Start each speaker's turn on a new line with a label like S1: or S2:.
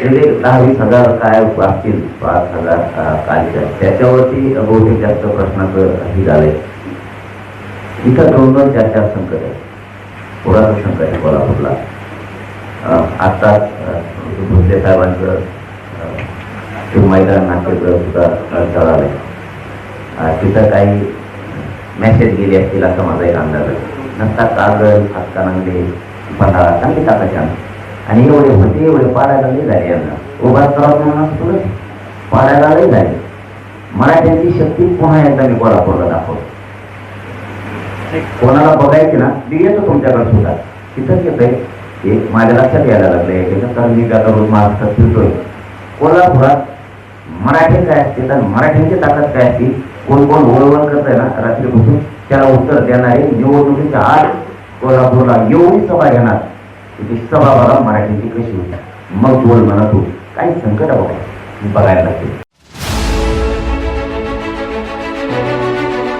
S1: म्हणजे 10-20 हजार काय असतील, 5,000 कालच्या, त्याच्यावरती बहुतेक जास्त प्रश्नाचं हे झालंय. इथं 2-2 4-4 संकट आहे. पुराचं संकट आहे कोल्हापूरला. आत्ताच भोसले साहेबांचं मैदान नाट्यगृह सुद्धा चढालंय. तिथं काही मेसेज गेले असतील असं माझा एक अंदाज आहे. नसता कागद, हातकानांगले, पन्हाळा चांगली टाकायचे आणि एवढे होते, एवढे पाडायला नाही झाले. यांना उभा करावं म्हणून असं पाडायला नाही झाले. मराठ्यांची शक्ती पुन्हा एकदा मी कोल्हापूरला दाखवतो. कोणाला बघायची ना, मी येतो तुमच्याकडे सुद्धा. तिथंच येतंय. एक माझ्या लक्षात यायला लागलंय, कारण मी आता रोज महाराष्ट्रात फिरतोय. कोल्हापुरात मराठी काय असते तर मराठ्यांची ताकद काय असते. कोण कोण ओळवण करत आहे ना रात्रीपासून, त्याला उत्तर देणारे निवडणुकीच्या आत कोल्हापूरला एवढी सभा घेणार. ती सभा बघा मराठीची कशी होती. मग बोल म्हणा तू काही संकट बघायला लागते.